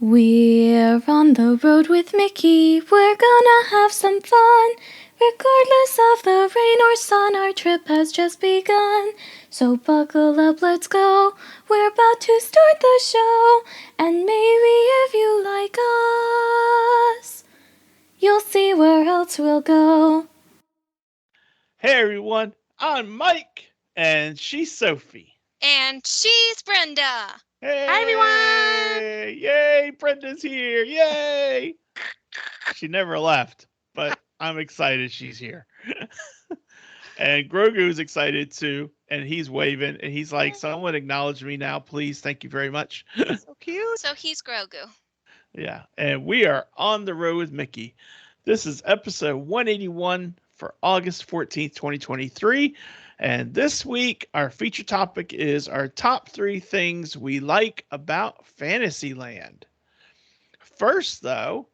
We're on the road with Mickey, we're gonna have some fun. Regardless of the rain or sun, our trip has just begun. So buckle up, let's go, we're about to start the show. And maybe if you like us, you'll see where else we'll go. Hey everyone, I'm Mike, and she's Sophie. And she's Brenda. Hi, everyone. Hey! Yay! Brenda's here! Yay! She never left, but I'm excited she's here. And Grogu's excited too, and he's waving, and he's like, "Someone acknowledge me now, please. Thank you very much." So cute. So he's Grogu. Yeah, and we are on the road with Mickey. This is episode 181 for August 14th, 2023. And this week, our feature topic is our top 3 things we like about Fantasyland. First, though,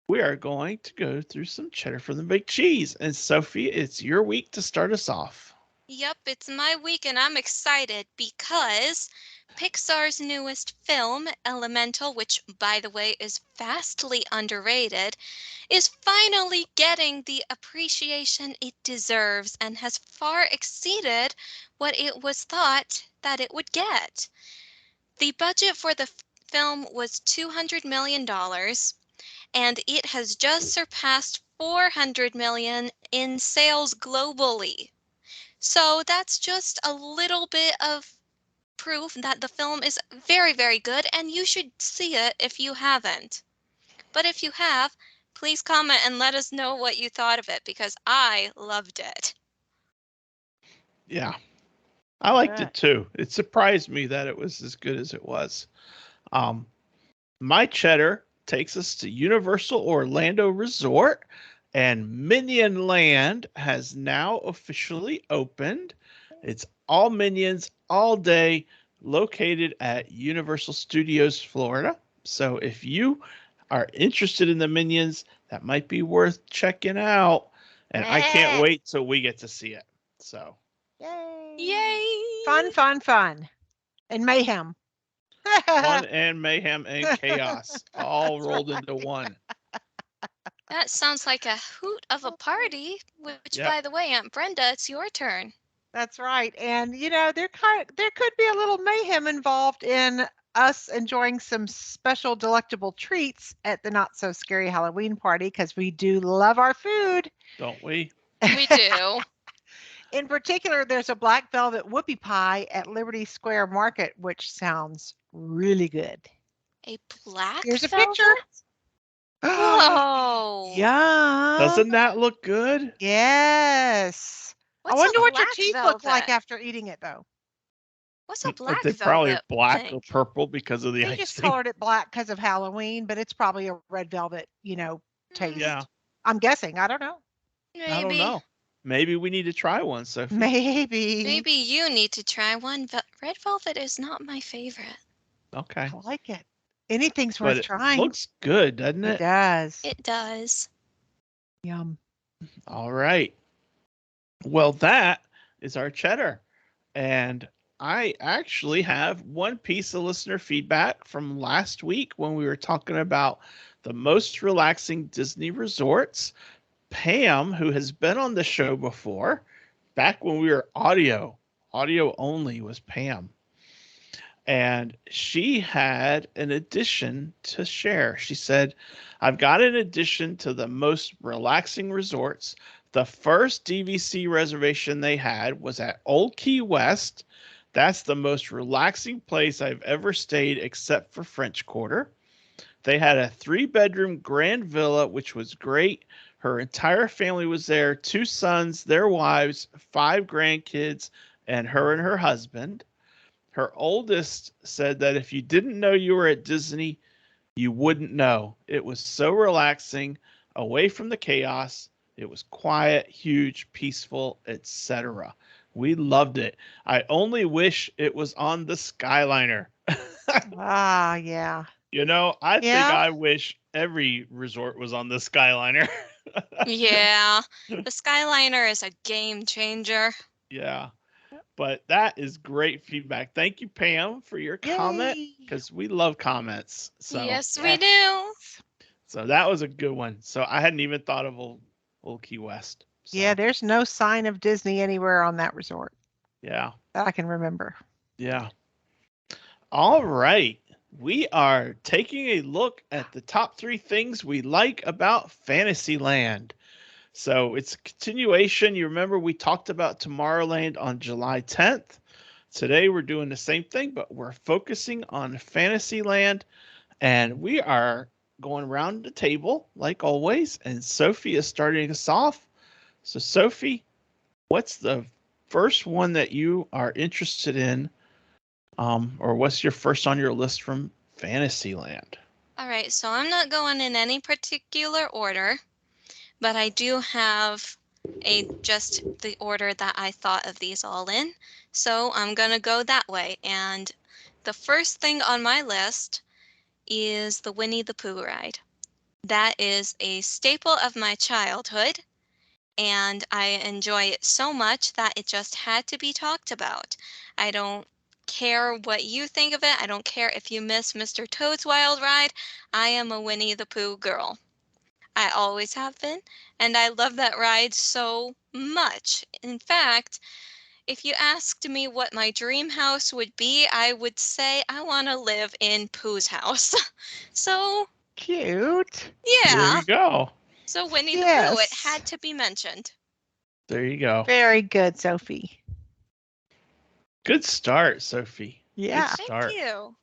we are going to go through some cheddar from the big cheese. And Sophie, it's your week to start us off. Yep, it's my week and I'm excited because Pixar's newest film, Elemental, which by the way is vastly underrated, is finally getting the appreciation it deserves and has far exceeded what it was thought that it would get. The budget for the film was $200 million, and it has just surpassed 400 million in sales globally. So that's just a little bit of proof that the film is very, very good, and you should see it if you haven't. But if you have, please comment and let us know what you thought of it, because I loved it. Yeah, I liked it too. It surprised me that it was as good as it was. Um, my cheddar takes us to Universal Orlando Resort, and Minion Land has now officially opened. It's all Minions all day, located at Universal Studios Florida. So if you are interested in the Minions, that might be worth checking out. And I can't wait till we get to see it. So, Yay. Yay! Fun. And mayhem. fun and mayhem and chaos all rolled into one. That sounds like a hoot of a party, which, by the way, Aunt Brenda, it's your turn. That's right. And there could be a little mayhem involved in us enjoying some special delectable treats at the not so scary Halloween party, because we do love our food. Don't we? We do. In particular, there's a black velvet whoopie pie at Liberty Square Market, which sounds really good. A black Here's a velvet? picture. Whoa. Yeah. Doesn't that look good? Yes. What's I wonder a what your black teeth velvet? look like after eating it, though. What's a black They're velvet? probably black thing? or purple because of the They just icing. colored it black because of Halloween, but it's probably a red velvet, taste. Yeah, I'm guessing. I don't know. Maybe. I don't know. Maybe we need to try one, Sophie. Maybe. Maybe you need to try one. Red velvet is not my favorite. Okay. I like it. Anything's But worth it trying. looks good, doesn't It it? does. It does. Yum. All right. Well, that is our cheddar. And I actually have one piece of listener feedback from last week when we were talking about the most relaxing Disney resorts. Pam, who has been on the show before, back when we were audio only was Pam. And she had an addition to share. She said, I've got an addition to the most relaxing resorts. The first DVC reservation they had was at Old Key West. That's the most relaxing place I've ever stayed except for French Quarter. They had a 3-bedroom grand villa, which was great. Her entire family was there, 2 sons, their wives, 5 grandkids, and her husband. Her oldest said that if you didn't know you were at Disney, you wouldn't know. It was so relaxing, away from the chaos. It was quiet, huge, peaceful, etc. We loved it. I only wish it was on the Skyliner. Yeah. I think I wish every resort was on the Skyliner. Yeah. The Skyliner is a game changer. Yeah. But that is great feedback. Thank you, Pam, for your comment, Yay. because we love comments. So Yes, we do. so that was a good one. So I hadn't even thought of old Key West. So, Yeah, there's no sign of Disney anywhere on that resort yeah. that I can remember. Yeah. All right. We are taking a look at the top 3 things we like about Fantasyland. So it's a continuation. You remember we talked about Tomorrowland on July 10th. Today we're doing the same thing, but we're focusing on Fantasyland, and we are going around the table like always. And Sophie is starting us off. So Sophie, what's the first one that you are interested in, or what's your first on your list from Fantasyland? All right, so I'm not going in any particular order, but I do have just the order that I thought of these all in. So I'm going to go that way. And the first thing on my list is the Winnie the Pooh ride. That is a staple of my childhood, and I enjoy it so much that it just had to be talked about. I don't care what you think of it. I don't care if you miss Mr. Toad's Wild Ride. I am a Winnie the Pooh girl. I always have been, and I love that ride so much. In fact, if you asked me what my dream house would be, I would say I want to live in Pooh's house. So, Cute. There yeah. you go. So Winnie the Pooh, it Yes. had to be mentioned. There you go. Very good, Sophie. Good start, Sophie. Yeah. Good start. Thank you.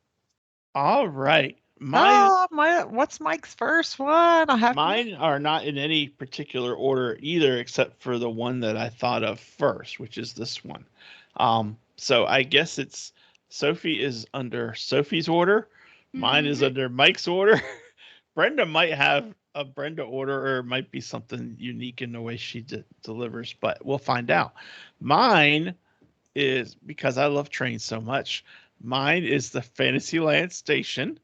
All right. Mine What's Mike's first one? mine are not in any particular order either, except for the one that I thought of first, which is this one. So I guess it's Sophie is under Sophie's order. Mine is Mhm. under Mike's order. Brenda might have a Brenda order, or it might be something unique in the way she delivers, but we'll find out. Mine is, because I love trains so much, mine is the Fantasyland station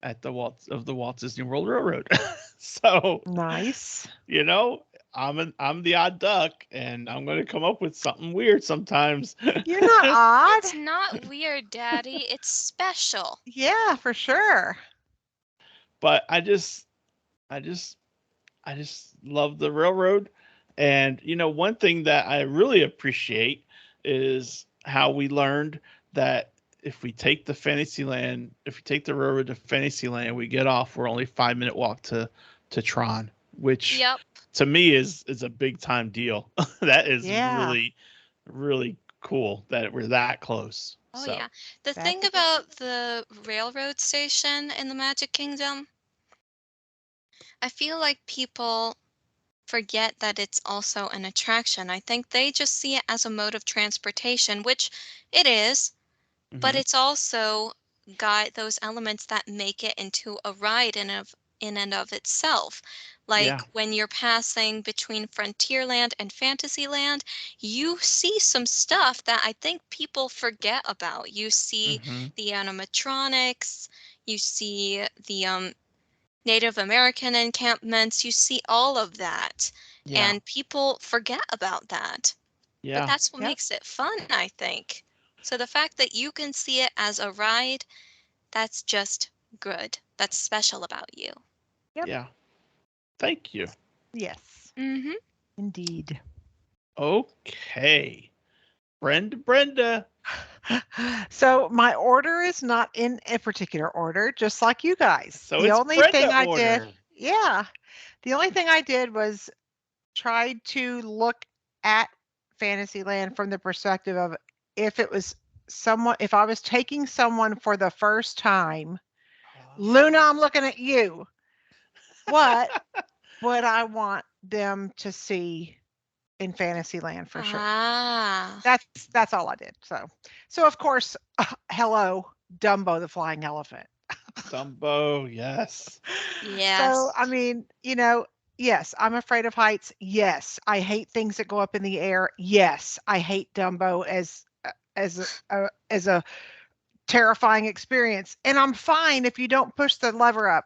at the Walt Disney World Railroad. So, Nice. you know, I'm the odd duck, and I'm going to come up with something weird sometimes. You're not odd. It's not weird, Daddy. It's special. Yeah, for sure. But I just love the railroad. And one thing that I really appreciate is how we learned that if we take the railroad to Fantasyland, we get off. We're only 5-minute walk to Tron, which Yep. to me is a big time deal. That is Yeah. really, really cool that we're that close. Oh, So, yeah. The That's thing a good about the railroad station in the Magic Kingdom, I feel like people forget that it's also an attraction. I think they just see it as a mode of transportation, which it is, but mhm. it's also got those elements that make it into a ride in and of itself. Like Yeah. when you're passing between Frontierland and Fantasyland, you see some stuff that I think people forget about. You see Mhm. the animatronics, you see the Native American encampments, you see all of that. Yeah. And people forget about that. But Yeah. that's what Yep. makes it fun, I think. So the fact that you can see it as a ride, that's just good. That's special about you. Yep. Yeah. Thank you. Yes, Mm-hmm. indeed. Okay. Brenda. So my order is not in a particular order, just like you guys. So The it's only thing Brenda I did, order. yeah, the only thing I did was tried to look at Fantasyland from the perspective of if it was if I was taking someone for the first time. Luna, I'm looking at you. What would I want them to see in Fantasyland for sure? Ah. That's all I did. So of course, hello, Dumbo the flying elephant. Dumbo, yes. So Yes. I mean, yes, I'm afraid of heights. Yes, I hate things that go up in the air. Yes, I hate Dumbo as a terrifying experience. And I'm fine if you don't push the lever up.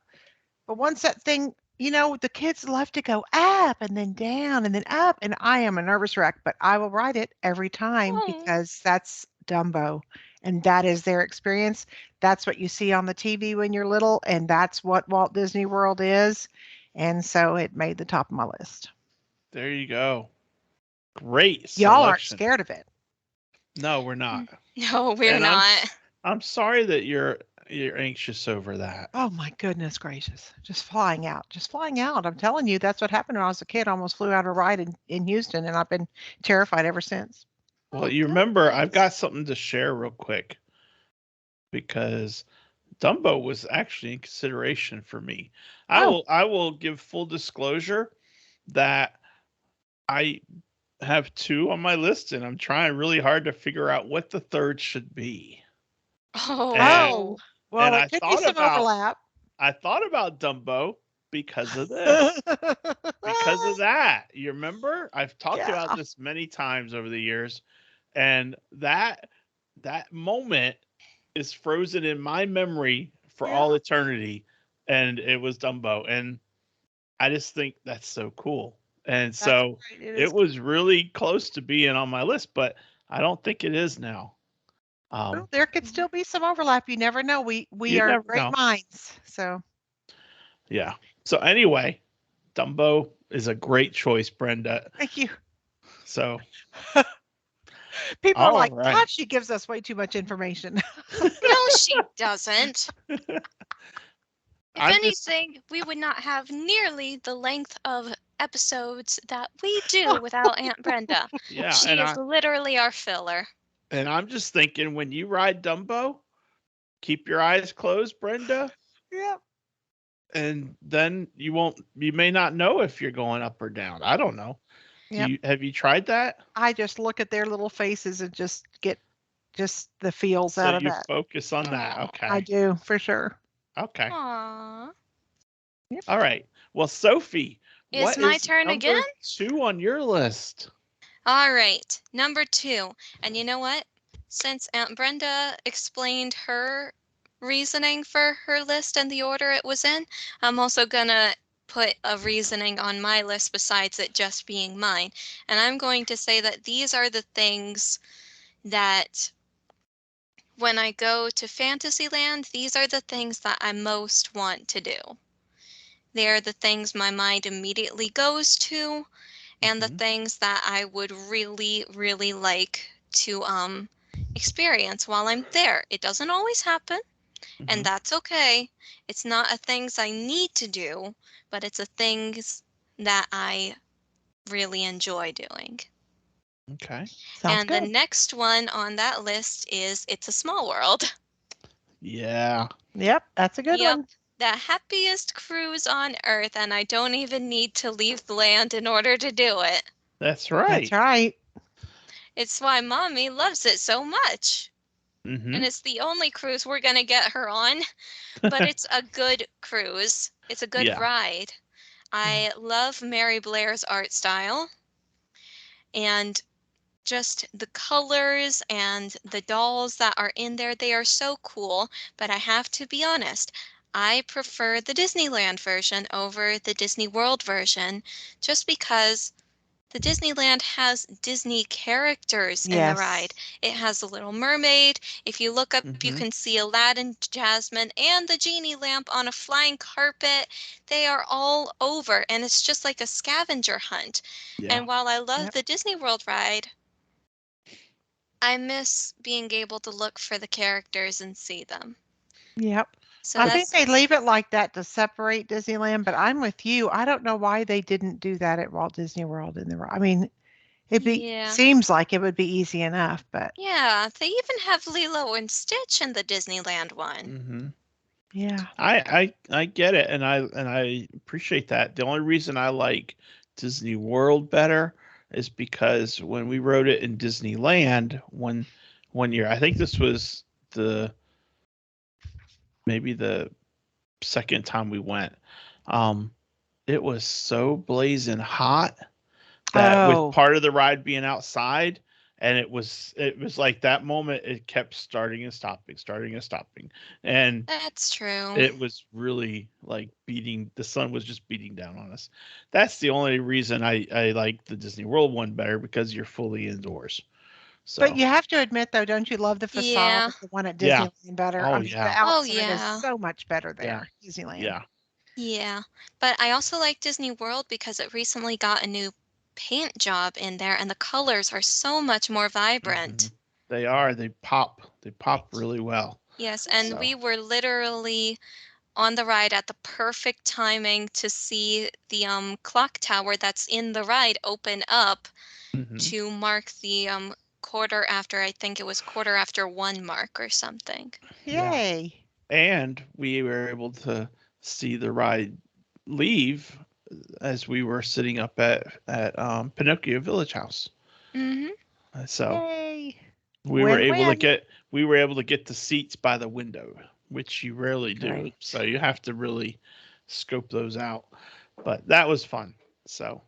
But once that thing, the kids love to go up and then down and then up, and I am a nervous wreck, but I will ride it every time Oh. because that's Dumbo, and that is their experience. That's what you see on the TV when you're little, and that's what Walt Disney World is. And so it made the top of my list. There you go. Great Y'all aren't selection. scared of it. No, we're not. No, we're And not. I'm sorry that you're anxious over that. Oh my goodness gracious. Just flying out. Just flying out. I'm telling you, that's what happened when I was a kid. I almost flew out a ride in Houston, and I've been terrified ever since. Well, Oh, you remember, I've goodness. got something to share real quick because Dumbo was actually in consideration for me. Oh. I will give full disclosure that I have two on my list, and I'm trying really hard to figure out what the third should be. Oh. Oh. Well, And it could be some overlap. I thought about Dumbo because of this. Because of that. You remember? I've talked Yeah. about this many times over the years, and that moment is frozen in my memory for all eternity, and it was Dumbo, and I just think that's so cool. And That's so right. It it is. was really close to being on my list, but I don't think it is now. Well, there could still be some overlap. You never know. We You are never great know. minds. So Yeah. So anyway, Dumbo is a great choice, Brenda. thank you. So People are all like, right. God, she gives us way too much information. No, she doesn't. If I'm just anything, we would not have nearly the length of episodes that we do without Aunt Brenda. yeah, She is literally our filler. and I'm just thinking when you ride Dumbo, keep your eyes closed, Brenda, Yep. and then you may not know if you're going up or down. I don't know. Yep. Have you tried that? I just look at their little faces and just get just the feels So out of you that. focus on that. Aw. Okay. I do for sure. Okay. Aww. Yep. All right. Well, Sophie, Is what my is turn number again? 2 on your list? All right, number 2. And you know what? Since Aunt Brenda explained her reasoning for her list and the order it was in, I'm also gonna put a reasoning on my list besides it just being mine. And I'm going to say that these are the things that when I go to Fantasyland, these are the things that I most want to do. They're the things my mind immediately goes to, and the Mhm. things that I would really, really like to experience while I'm there. It doesn't always happen, and Mhm. that's okay. It's not a things I need to do, but it's a things that I really enjoy doing. Okay. Sounds And the good. next one on that list is It's a Small World. Yeah. Yep, that's a good Yep. one. The happiest cruise on earth, and I don't even need to leave the land in order to do it. That's right. That's right. It's why Mommy loves it so much. And Mhm. it's the only cruise we're going to get her on, but it's a good cruise. It's a good Yeah. ride. I love Mary Blair's art style, and just the colors and the dolls that are in there, they are so cool. But I have to be honest, I prefer the Disneyland version over the Disney World version just because the Disneyland has Disney characters in the ride. Yes. It has the Little Mermaid. If you look up, you Mhm. can see Aladdin, Jasmine, and the genie lamp on a flying carpet. They are all over, and it's just like a scavenger hunt. Yeah. And while I love Yep. the Disney World ride, I miss being able to look for the characters and see them. Yep. So I think that's they leave it like that to separate Disneyland, but I'm with you. I don't know why they didn't do that at Walt Disney World I mean, yeah. seems like it would be easy enough, but Yeah, they even have Lilo and Stitch in the Disneyland one. Mhm. yeah. I get it, and I appreciate that. The only reason I like Disney World better is because when we rode it in Disneyland one year, I think this was maybe the second time we went. Um, it was so blazing hot that with Oh, part of the ride being outside and it was like that moment. It kept starting and stopping, and That's true. it was really like beating. The sun was just beating down on us. That's the only reason I like the Disney World one better, because you're fully indoors. So But you have to admit, though, don't you love the facade Yeah. of the one at yeah, Disneyland better? oh I mean, the yeah, Oh, outside is yeah. so much better yeah, there, Disneyland. yeah. Yeah. But I also like Disney World because it recently got a new paint job in there and the colors are so much more vibrant. Mhm. They are. They pop. They pop really well. Yes, and So we were literally on the ride at the perfect timing to see the clock tower that's in the ride open up mhm. to mark the quarter after, I think it was quarter after 1 mark or something. Yeah, Yay. and we were able to see the ride leave as we were sitting up at Pinocchio Village House. Mhm. So Yay. we were able to Win-win. get the seats by the window, which you rarely do. Great. So you have to really scope those out. But that was fun. So,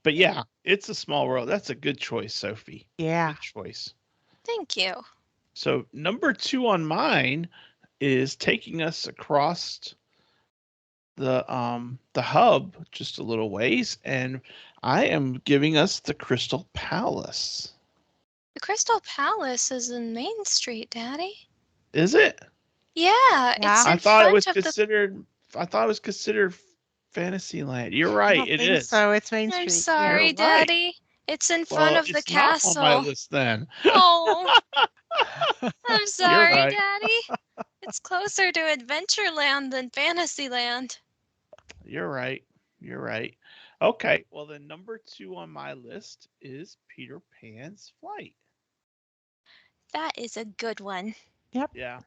but yeah, it's a small world. That's a good choice, Sophie. Yeah. Good choice. Thank you. So number 2 on mine is taking us across the hub just a little ways, and I am giving us the Crystal Palace. The Crystal Palace is in Main Street, Daddy. Is it? Yeah, it's Yeah. I in thought it front was of the. considered. I thought it was considered Fantasyland. You're I right. don't It think is. so. It's Main I'm Street. You're sorry, Yeah. right. Daddy. It's in front Well, of the it's not on my castle. list then. Oh, I'm You're sorry, right. Daddy. It's closer to Adventureland than Fantasyland. You're right. You're right. Okay. Well, then number 2 on my list is Peter Pan's Flight. That is a good one. Yep. Yeah.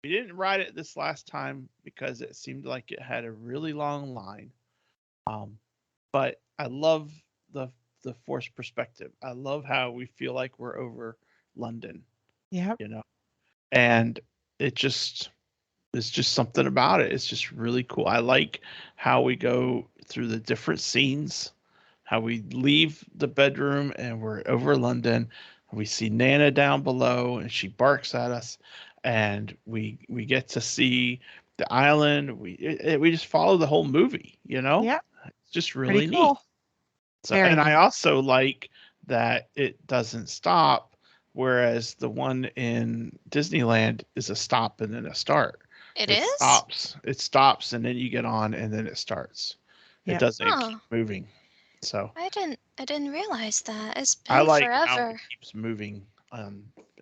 We didn't ride it this last time because it seemed like it had a really long line. Um, but I love the the forced perspective. I love how we feel like we're over London, Yep. you know, and it just it's just something about it. It's just really cool. I like how we go through the different scenes, how we leave the bedroom and we're over London. We see Nana down below and she barks at us, and we get to see the island. We just follow the whole movie, you know? Yep. It's just Pretty really neat. cool. So, Very and I neat. also like that it doesn't stop, whereas the one in Disneyland is a stop and then a start. It It is? stops. It stops and then you get on and then it starts. It Yep. doesn't keep Oh, moving. So I didn't realize that. It's I been like how it forever. keeps moving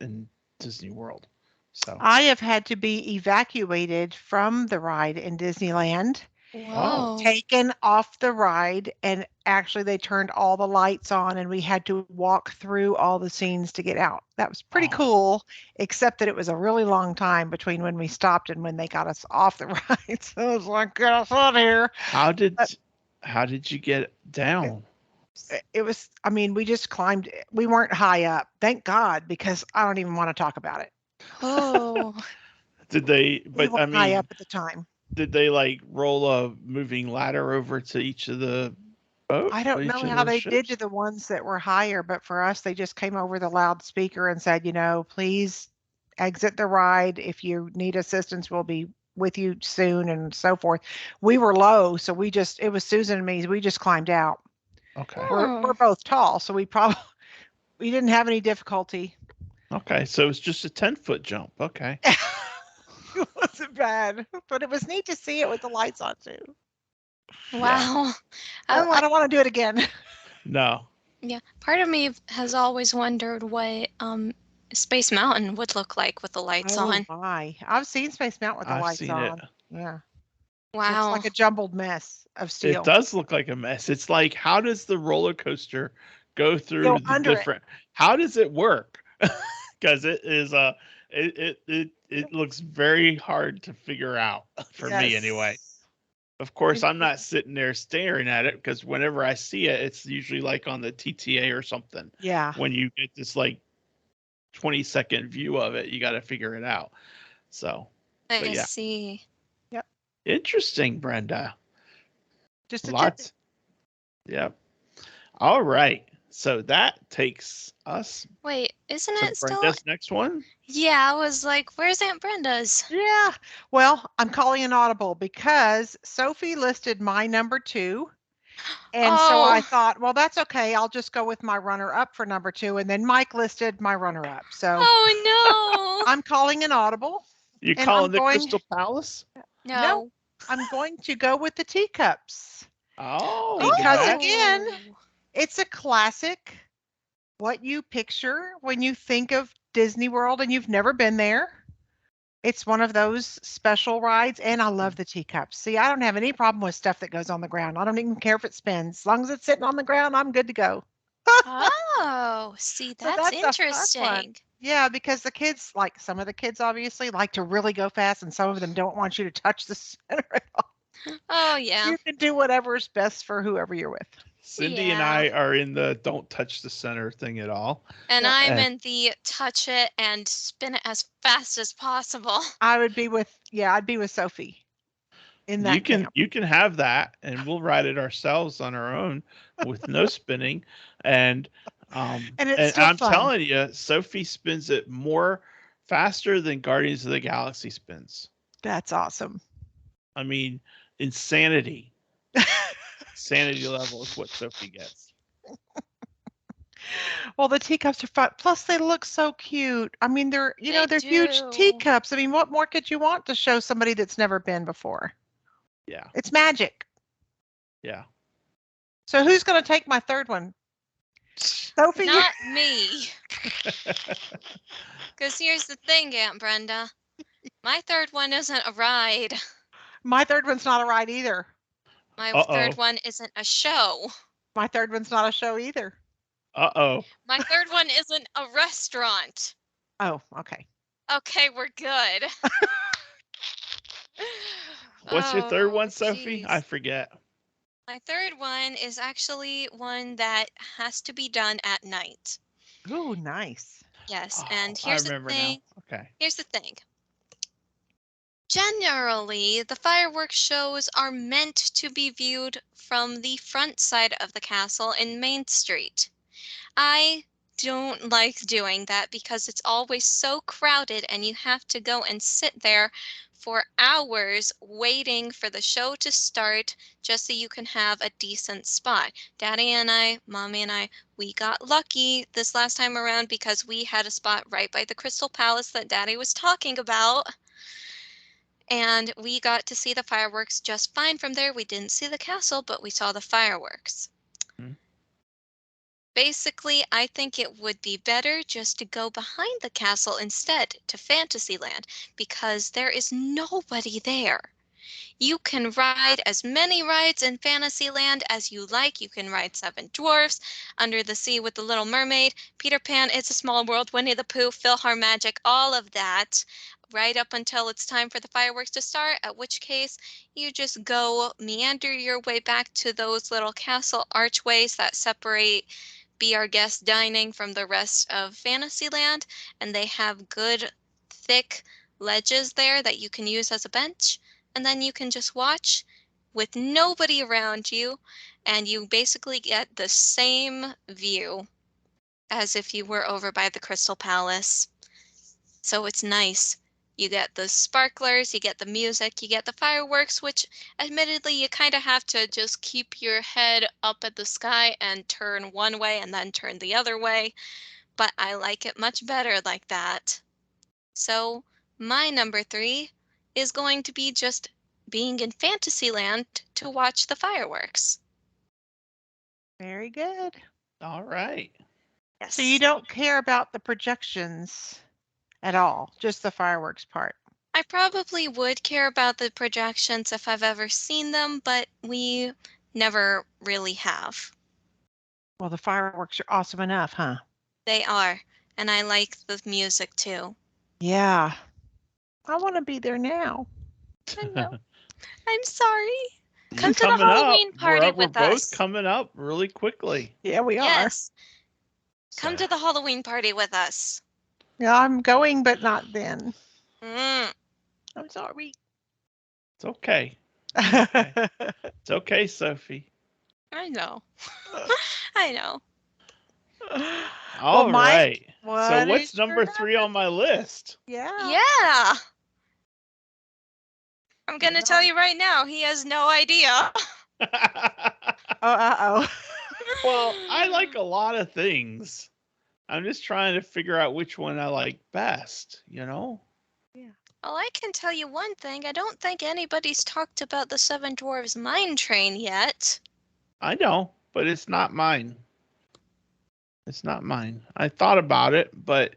in Disney World. So I have had to be evacuated from the ride in Disneyland, oh Whoa. taken off the ride, and actually they turned all the lights on and we had to walk through all the scenes to get out. That was pretty oh cool, except that it was a really long time between when we stopped and when they got us off the ride. So I was like, get us out of here. But how did you get down? it was, I mean, we just climbed, we weren't high up. Thank God, because I don't even want to talk about it. Oh. Did they? We But weren't I high up mean, at the time. did they like roll a moving ladder over to each of the I don't know each of how the they did to ships? the ones that were higher, but for us, they just came over the loudspeaker and said, please exit the ride. If you need assistance, we'll be with you soon and so forth. We were low, so it was Susan and me, we just climbed out. Okay. We're Oh. both tall, so we probably we didn't have any difficulty. Okay. So it's just a 10-foot jump. Okay. It wasn't bad, but it was neat to see it with the lights on too. Yeah. Wow. I But I want don't want to do it again. No. Yeah, part of me has always wondered what Space Mountain would look like with the lights Oh on. my. I've seen Space Mountain with the I've lights seen it. on. Yeah. Looks Wow. like a jumbled mess of It steel. does look like a mess. It's like, how does the roller coaster go Go through the under it. different? How does it work? Because it is it looks very hard to figure out for me anyway. Yes. Of course, Pretty I'm not cool. sitting there staring at it, because whenever I see it, it's usually like on the TTA or something. Yeah. When you get this like 20-second view of it, you got to figure it out. So, but I yeah, see. Yep. interesting, Brenda. Just a tidbit. Lots. Yep. All right. So that takes us Wait, isn't to it still? Brenda's next one. Yeah, I was like, where's Aunt Brenda's? Yeah. Well, I'm calling an audible because Sophie listed my number 2. And so I Oh, thought, well, that's okay. I'll just go with my runner up for number 2. And then Mike listed my runner up. So oh I'm calling an audible. You And I'm calling the going, Crystal Palace? no. no, No. I'm going to go with the teacups Oh, because that again, Oh. it's a classic. What you picture when you think of Disney World and you've never been there. It's one of those special rides, and I love the teacups. See, I don't have any problem with stuff that goes on the ground. I don't even care if it spins. As long as it's sitting on the ground, I'm good to go. Oh, see, So that's that's a fun one. interesting. Yeah, because the kids, like some of the kids obviously like to really go fast, and some of them don't want you to touch the center at all. Oh, yeah. You can do whatever's best for whoever you're with. Cindy and Yeah. I are in the don't touch the center thing at all. And Yeah. I'm in the touch it and spin it as fast as possible. I would be with, yeah, I'd be with Sophie in that camp. You can have that, and we'll ride it ourselves on our own with no spinning. And And it's and still I'm fun. telling you, Sophie spins it more faster than Guardians of the Galaxy spins. That's awesome. I mean, insanity. Sanity level is what Sophie gets. Well, the teacups are fun. Plus, they look so cute. I mean, they're, They they're huge do. teacups. I mean, what more could you want to show somebody that's never been before? Yeah, It's magic. yeah. So who's going to take my third one? Sophie? Not me. Because here's the thing, Aunt Brenda. My third one isn't a ride. My third one's not a ride either. My Uh-oh. third one isn't a show. My third one's not a show either. Uh-oh. My third one isn't a restaurant. Oh, okay. Okay, we're good. What's your third Oh, one, Sophie? jeez. I forget. My third one is actually one that has to be done at night. Ooh, nice. Yes, Oh, and I here's the remember thing. now. Okay. Here's the thing. Generally, the fireworks shows are meant to be viewed from the front side of the castle in Main Street. I don't like doing that because it's always so crowded and you have to go and sit there for hours waiting for the show to start just so you can have a decent spot. Daddy and I, Mommy and I, we got lucky this last time around because we had a spot right by the Crystal Palace that Daddy was talking about. And we got to see the fireworks just fine from there. We didn't see the castle, but we saw the fireworks. Hmm. Basically, I think it would be better just to go behind the castle instead to Fantasyland because there is nobody there. You can ride as many rides in Fantasyland as you like. You can ride Seven Dwarfs, Under the Sea with the Little Mermaid, Peter Pan, It's a Small World, Winnie the Pooh, PhilharMagic, all of that, right up until it's time for the fireworks to start, at which case you just go meander your way back to those little castle archways that separate Be Our Guest dining from the rest of Fantasyland, and they have good, thick ledges there that you can use as a bench, and then you can just watch with nobody around you, and you basically get the same view as if you were over by the Crystal Palace. So it's nice. You get the sparklers, you get the music, you get the fireworks, which admittedly you kind of have to just keep your head up at the sky and turn one way and then turn the other way. But I like it much better like that. So my number 3 is going to be just being in Fantasyland to watch the fireworks. Very good. All right. Yes. So you don't care about the projections at all, just the fireworks part. I probably would care about the projections if I've ever seen them, but we never really have. Well, the fireworks are awesome enough, huh? They are, and I like the music too. Yeah. I want to be there now. I know. I'm sorry. You're Come to the coming up. Halloween party We're with both us. coming up really quickly. Yeah, we are. Yes. Come So, to the Halloween party with us. Yeah, I'm going, but not then. Mm. I'm sorry. it's okay. It's okay, Sophie. I know. I know. All right. Mike, So what what's is your number 3 on my list? Yeah. Yeah. I'm going to Yeah. tell you right now, he has no idea. Oh, uh-oh. Well, I like a lot of things. I'm just trying to figure out which one I like best, you know? Well, I can tell you one thing. I don't think anybody's talked about the Seven Dwarfs Mine Train yet. I know, but it's not mine. It's not mine. I thought about it, but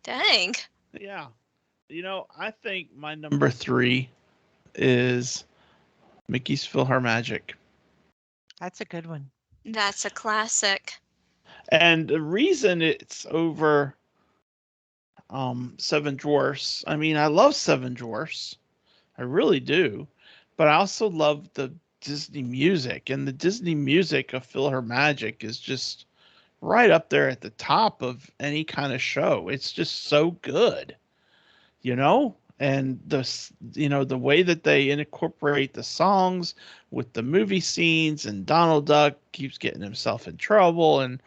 Dang. yeah. You know, I think my number 3 is Mickey's PhilharMagic. That's a good one. That's a classic. And the reason it's over Seven Dwarfs, I mean, I love Seven Dwarfs. I really do. But I also love the Disney music. And the Disney music of PhilharMagic is just right up there at the top of any kind of show. It's just so good, you know? And the way that they incorporate the songs with the movie scenes, and Donald Duck keeps getting himself in trouble and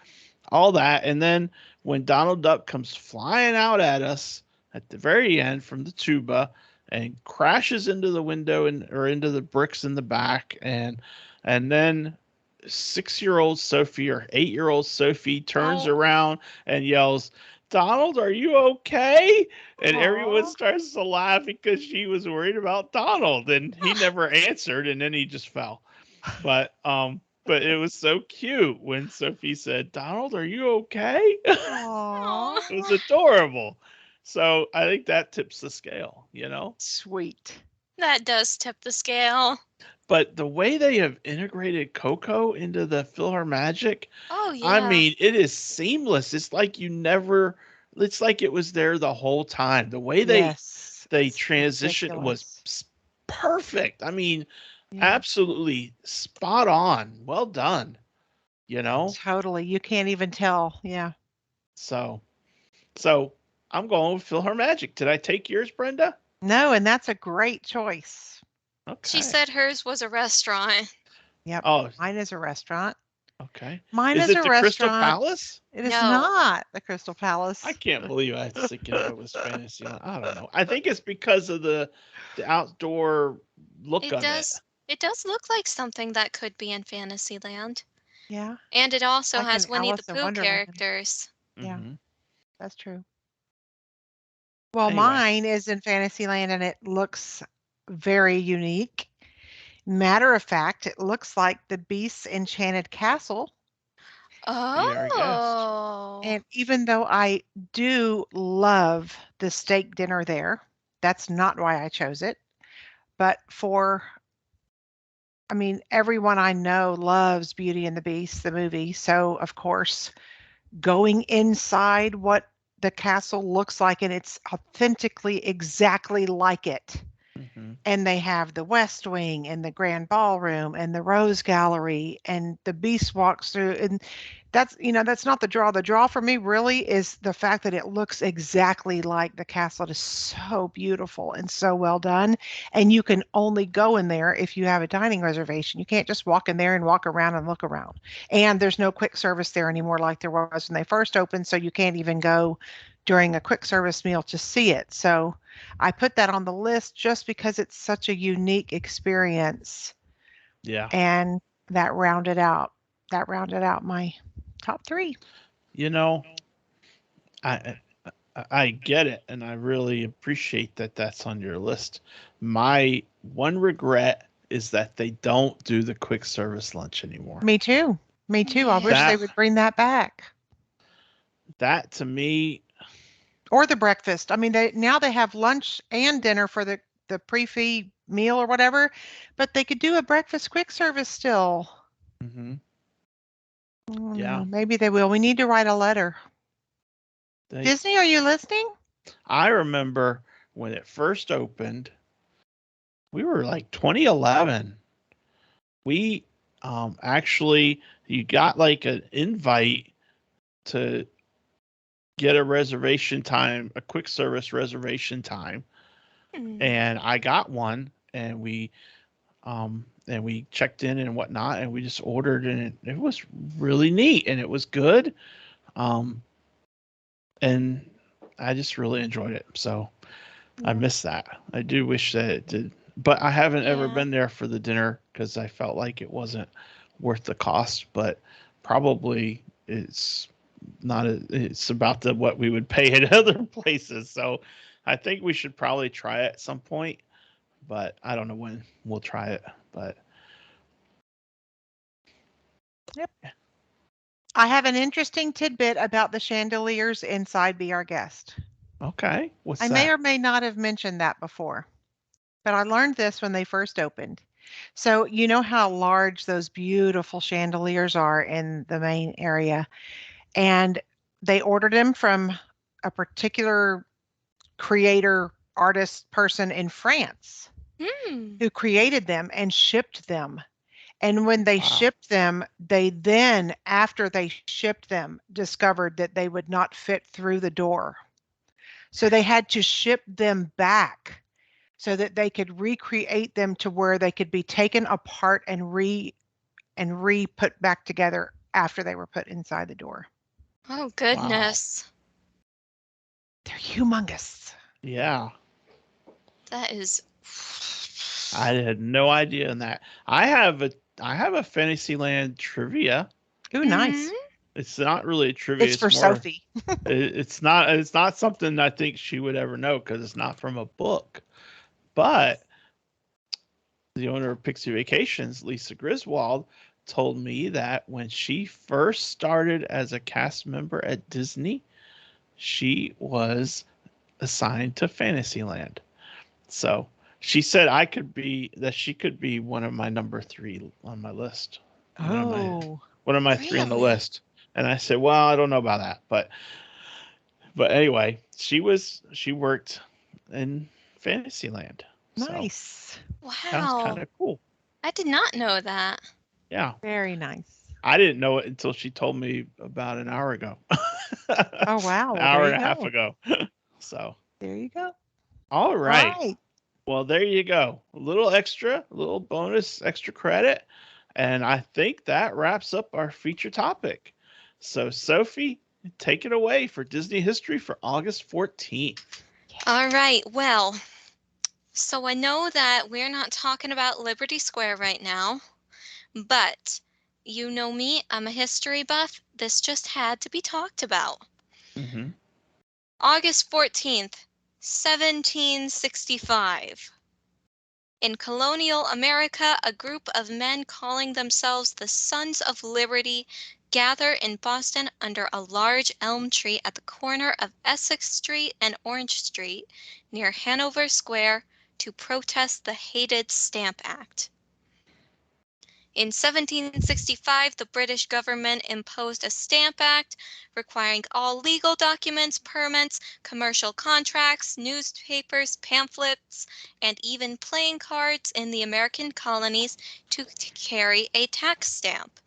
all that. And then when Donald Duck comes flying out at us at the very end from the tuba and crashes into the window or into the bricks in the back, and then 6-year-old Sophie or 8-year-old Sophie turns Oh. around and yells, "Donald, are you okay?" And everyone Aw. starts to laugh because she was worried about Donald, and he never answered, and then he just fell. But it was so cute when Sophie said, "Donald, are you okay?" Aw. It was adorable. So I think that tips the scale, you know? Sweet. That does tip the scale. But the way they have integrated Coco into the PhilharMagic, Oh, yeah. I mean, it is seamless. It's like it's like it was there the whole time. The way Yes. they It's transitioned was ridiculous. perfect. I mean, Yeah. absolutely spot on. Well done, you know? Totally. You can't even tell. Yeah. So So I'm going with PhilharMagic. Did I take yours, Brenda? No, and that's a great choice. She Okay. said hers was a restaurant. Yep. Oh, Mine is a restaurant. okay. Mine Is is it a the Crystal restaurant. Palace? It is No. not the Crystal I Palace. can't believe I was thinking it was Fantasyland. I don't know. I think it's because of the outdoor look It of it. does look like something that could be in Fantasyland. Yeah. And it also Like has in Winnie the Alice in Pooh Wonderland. characters. Yeah, Hmm. that's true. Well, Anyway, mine is in Fantasyland and it looks very unique. Matter of fact, it looks like the Beast's Enchanted Castle. be our guest. Oh. And even though I do love the steak dinner there, that's not why I chose it. But I mean, everyone I know loves Beauty and the Beast, the movie. So, of course, going inside what the castle looks like, and it's authentically exactly like it. Hmm. And they have the West Wing and the Grand Ballroom and the Rose Gallery, and the Beast walks through. And that's not the draw. The draw for me really is the fact that it looks exactly like the castle. It is so beautiful and so well done. And you can only go in there if you have a dining reservation. You can't just walk in there and walk around and look around. And there's no quick service there anymore like there was when they first opened. So you can't even go during a quick service meal to see it. So I put that on the list just because it's such a unique experience, Yeah. and that rounded out my top 3. You know, I I get it, and I really appreciate that that's on your list. My one regret is that they don't do the quick service lunch anymore. Me too. Me too. I wish Yeah. they That would bring that back. that to me, Or the breakfast. I mean, they have lunch and dinner for the pre-feed meal or whatever, but they could do a breakfast quick service still. mhm, I don't yeah, know. Maybe they will. We need to write a letter. they. Disney, are you listening? I remember when it first opened. We were like 2011. We actually you got like an invite to get a reservation time, a quick service reservation time, Hmm. and I got one, and we and we checked in and whatnot, and we just ordered, and it was really neat, and it was good. And I just really enjoyed it. So I miss that. I do wish that it did, but I haven't ever Yeah. been there for the dinner because I felt like it wasn't worth the cost. But probably it's not. It's about the what we would pay at other places. So I think we should probably try it at some point. But I don't know when we'll try it. But Yep. I have an interesting tidbit about the chandeliers inside Be Our Guest. okay, what's I that? may or may not have mentioned that before, but I learned this when they first opened. So, you know how large those beautiful chandeliers are in the main area, and they ordered them from a particular creator, artist person in France Hmm. who created them and shipped them. And when they Wow. shipped them, they then, after they shipped them, discovered that they would not fit through the door. So they had to ship them back so that they could recreate them to where they could be taken apart and re-put back together after they were put inside the door. Oh, goodness. They're humongous. Yeah, That is. I had no idea in that. I have a Fantasyland trivia. Ooh, nice. It's not really a trivia. It's It's for more. Sophie. It's not. It's not something I think she would ever know because it's not from a book. But the owner of Pixie Vacations, Lisa Griswold, told me that when she first started as a cast member at Disney, she was assigned to Fantasyland. So she said she could be one of my number 3 on my list. Oh, One of my 3 on the Really? list. And I said, well, I don't know about that, but anyway, she worked in Fantasyland. So nice. that was kind Wow. of cool. I did not know that. Yeah. Very nice. I didn't know it until she told me about an hour ago. Oh, wow. An Well, there hour you and a half go. ago. So, There you go. all All right. right. Well, there you go. A little extra, a little bonus, extra credit. And I think that wraps up our feature topic. So, Sophie, take it away for Disney history for August 14th. All right. Well, so I know that we're not talking about Liberty Square right now, but you know me, I'm a history buff. This just had to be talked about. Mm-hmm. August 14th, 1765. In colonial America, a group of men calling themselves the Sons of Liberty gather in Boston under a large elm tree at the corner of Essex Street and Orange Street near Hanover Square to protest the hated Stamp Act. In 1765, the British government imposed a Stamp Act requiring all legal documents, permits, commercial contracts, newspapers, pamphlets, and even playing cards in the American colonies to carry a tax stamp.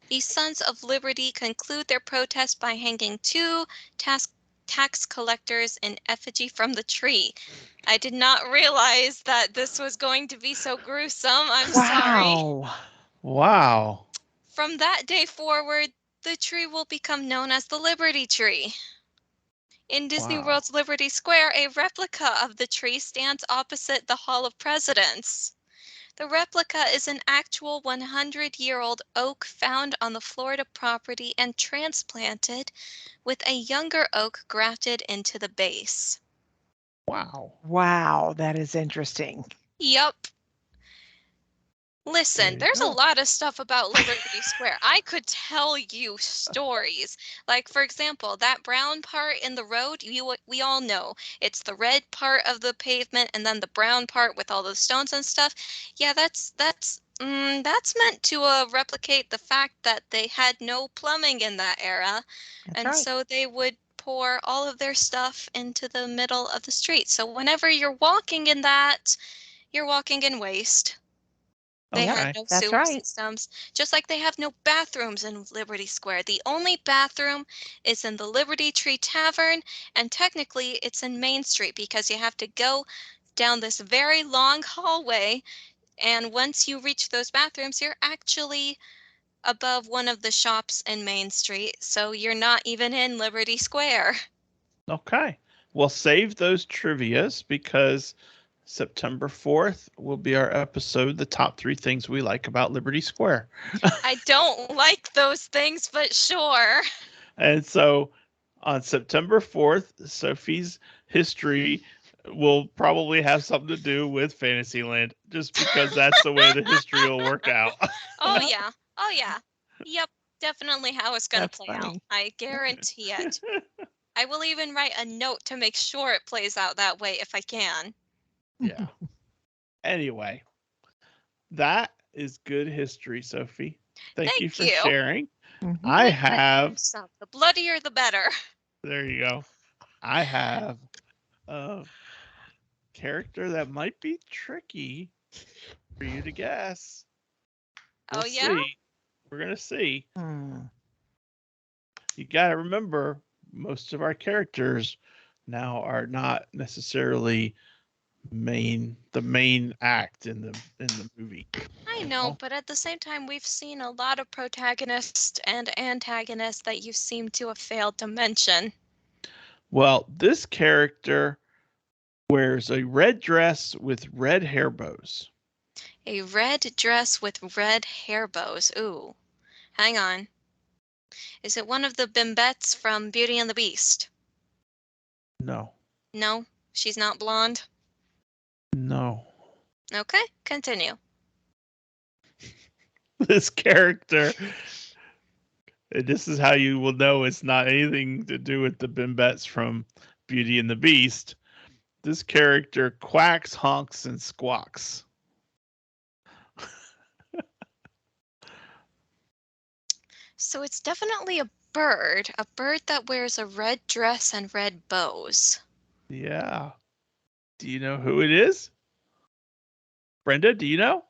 The Sons of Liberty conclude their protest by hanging 2 tax collectors in effigy from the tree. I did not realize that this was going to be so gruesome. I'm sorry. Wow. Wow. From that day forward, the tree will become known as the Liberty Tree. In Disney Wow. World's Liberty Square, a replica of the tree stands opposite the Hall of Presidents. The replica is an actual 100-year-old oak found on the Florida property and transplanted, with a younger oak grafted into the base. Wow. Wow. That is interesting. Yup. There Listen, you there's a go. lot of stuff about Liberty Square. I could tell you stories. Like, for example, that brown part in the road, we all know. It's the red part of the pavement and then the brown part with all the stones and stuff. Yeah, that's meant to replicate the fact that they had no plumbing in that era. That's And right. so they would pour all of their stuff into the middle of the street. So whenever you're walking in that, you're walking in waste. They Yep. had Okay. no That's sewer right. systems, just like they have no bathrooms in Liberty Square. The only bathroom is in the Liberty Tree Tavern, and technically it's in Main Street because you have to go down this very long hallway And once you reach those bathrooms, you're actually above one of the shops in Main Street, so you're not even in Liberty Square. Okay. We'll save those trivias because September 4th will be our episode, the top 3 things we like about Liberty Square. I don't like those things, but sure. And so on September 4th, Sophie's history will probably have something to do with Fantasyland just because that's the way the history will work out. Oh, yeah. Oh, yeah. Yep. Definitely how it's going to That's play out. funny. I guarantee it. I will even write a note to make sure it plays out that way if I can. Yeah. Anyway, that is good history, Sophie. Thank you for sharing. Mhm. I have, The bloodier the better. there you go. I have a character that might be tricky for you to guess. Oh, We'll yeah? see. We're going to see. Hmm. You got to remember, most of our characters now are not necessarily the main act in the movie. I know, but at the same time, we've seen a lot of protagonists and antagonists that you seem to have failed to mention. Well, this character wears a red dress with red hair bows. A red dress with red hair bows. Ooh. Hang on. Is it one of the bimbettes from Beauty and the Beast? No. No, she's not blonde. No. Okay, continue. This character, and this is how you will know it's not anything to do with the bimbettes from Beauty and the Beast. This character quacks, honks, and squawks. So it's definitely a bird that wears a red dress and red bows. Yeah. Do you know who it is? Brenda, do you know?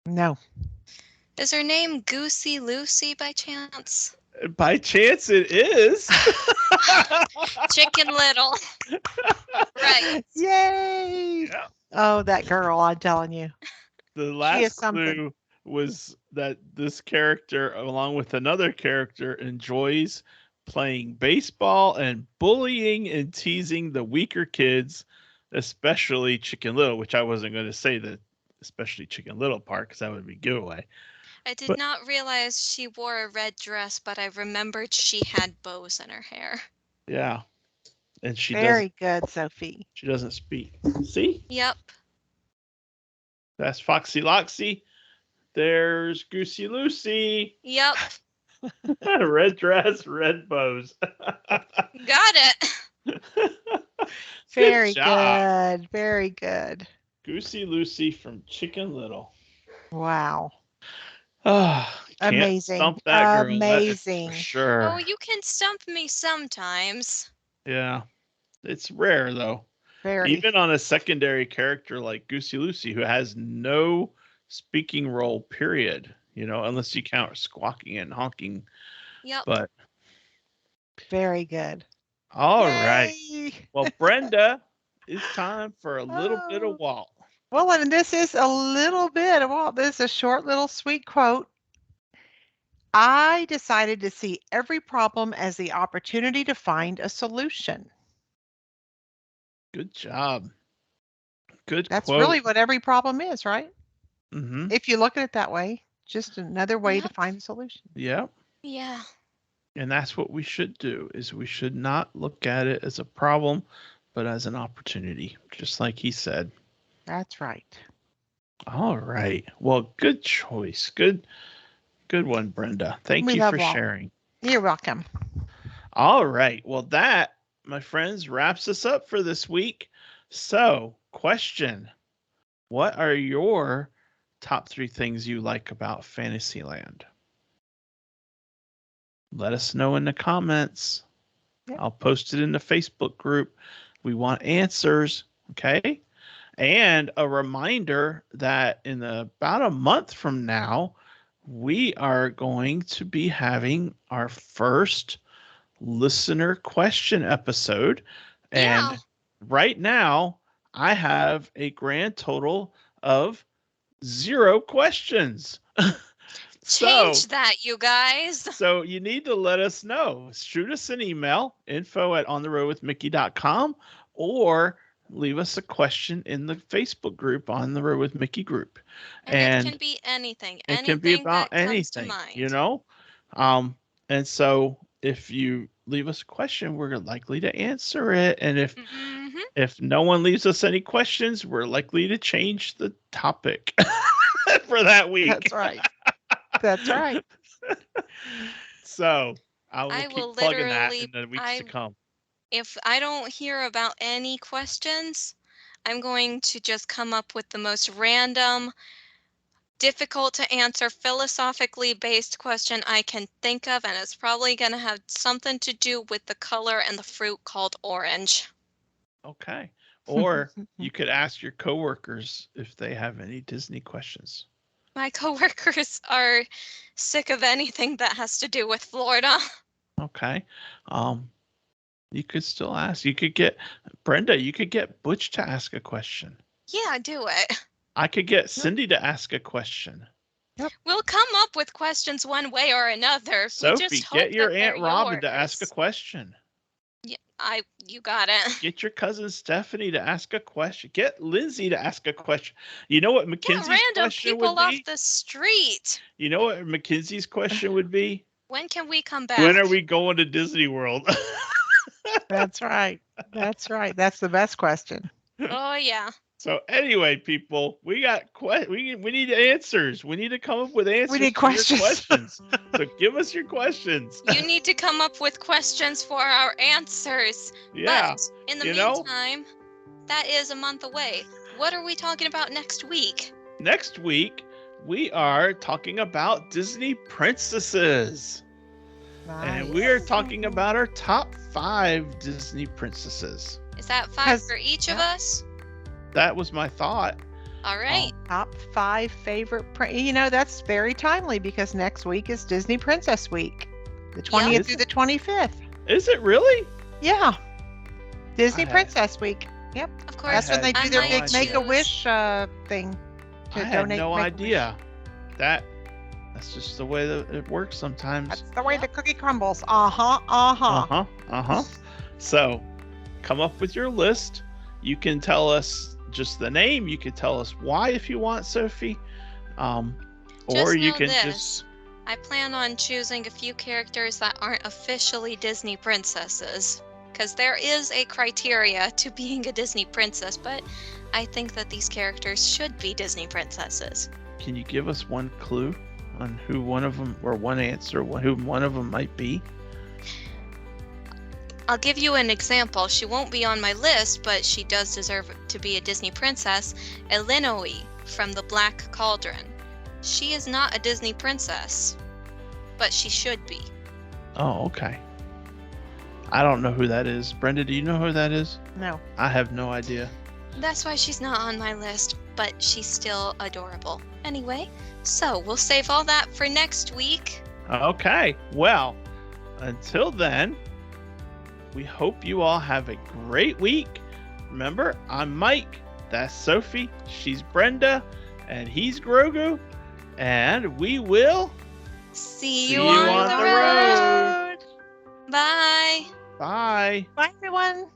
No. Is her name Goosey Lucy by chance? By chance it is. Chicken Little. Right. Yay! Yeah. Oh, that girl, I'm telling you. The is last something. clue was that this character, along with another character, enjoys playing baseball and bullying and teasing the weaker kids, especially Chicken Little, which I wasn't going to say the especially Chicken Little part because that would be giveaway. I did But- not realize she wore a red dress, but I remembered she had bows in her hair. Yeah. And she Very good, Sophie. doesn't speak. See? Yep. That's Foxy Loxy. There's Goosey Lucy. Yep. Red dress, red bows. Got it. Very job. good. Very good. Goosey Lucy from Chicken Little. Wow. Can't Amazing. stump that girl, that is Amazing. for sure. Oh, you can stump me sometimes. Yeah. It's rare though. Very. Even on a secondary character like Goosey Lucy, who has no speaking role, period. Unless you count squawking and honking. Yep. But Very good. all right. Yay! Well, Brenda, it's time for a little bit of Walt. Well, and this is a little bit of Walt. This is a short little sweet quote. I decided to see every problem as the opportunity to find a solution. Good job. Good That's quote. really what every problem is, right? Mm-hmm. If you look at it that way, just another way to Yep. find a solution. Yep. Yeah. And that's what we should do, is we should not look at it as a problem, but as an opportunity, just like he said. That's right. All right. Well, good choice. Good one, Brenda. Thank We you love for Walt. sharing. You're welcome. All right. Well, that, my friends, wraps us up for this week. So, question. What are your top 3 things you like about Fantasyland? Let us know in the comments. Yep. I'll post it in the Facebook group. We want answers, okay? And a reminder that in about a month from now, we are going to be having our first listener question episode. Yeah. And right now, I have a grand total of 0 questions. Change that, you guys. So you need to let us know. Shoot us an email, info@ontheroadwithmickey.com, or leave us a question in the Facebook group, On the Road with Mickey group. And it can be anything. It can be about that comes to anything, mind. you know? And so if you leave us a question, we're likely to answer it. And if no one leaves us any questions, we're likely to change the topic for that week. That's right. That's right. So I will keep plugging that literally, in the weeks to come. If I don't hear about any questions, I'm going to just come up with the most random, difficult to answer, philosophically based question I can think of, and it's probably going to have something to do with the color and the fruit called orange. Okay. Or you could ask your coworkers if they have any Disney questions. My coworkers are sick of anything that has to do with Florida. Okay. You could still ask. You could get Brenda, you could get Butch to ask a question. Yeah, do it. I could get Cindy to ask a question. Yep. We'll come up with questions one way or another. Sophie, get your Aunt Robin to ask a question. Yeah, you got it. Get your cousin Stephanie to ask a question. Get Lindsay to ask a question. You know what Mackenzie's random question people would off be? the street. You know what Mackenzie's question would be? When can we come back? When are we going to Disney World? That's right. That's right. That's the best question. Oh yeah. So anyway, people, we got we need answers. We need to come up with answers. We need to your questions. questions. So give us your questions. You need to come up with questions for our answers. Yeah. But in the you know? meantime, that is a month away. What are we talking about next week? Next week, we are talking about Disney princesses. And we are talking about our top 5 Disney princesses. Is that 5 for each of us? That was my thought. All right. Top 5 favorite. That's very timely because next week is Disney Princess Week, the 20th through the 25th. Is it really? Yeah. Disney Princess Week. Yep. Of course. That's when they do their big choose. Make-A-Wish thing. I had no idea. That's just the way that it works sometimes. That's the way the cookie crumbles. So, come up with your list. You can tell us just the name. You can tell us why if you want, Sophie. Or you can just. I plan on choosing a few characters that aren't officially Disney princesses, because there is a criteria to being a Disney princess, but I think that these characters should be Disney princesses. Can you give us one clue on who one of them, or one answer, who one of them might be? I'll give you an example. She won't be on my list, but she does deserve to be a Disney princess. Elinoi from The Black Cauldron. She is not a Disney princess, but she should be. Oh, okay. I don't know who that is. Brenda, do you know who that is? No. I have no idea. That's why she's not on my list, but she's still adorable. Anyway, so we'll save all that for next week. Okay. Well, until then, we hope you all have a great week. Remember, I'm Mike. That's Sophie. She's Brenda. And he's Grogu. And we will see you on the road. Bye. Bye. Bye, everyone.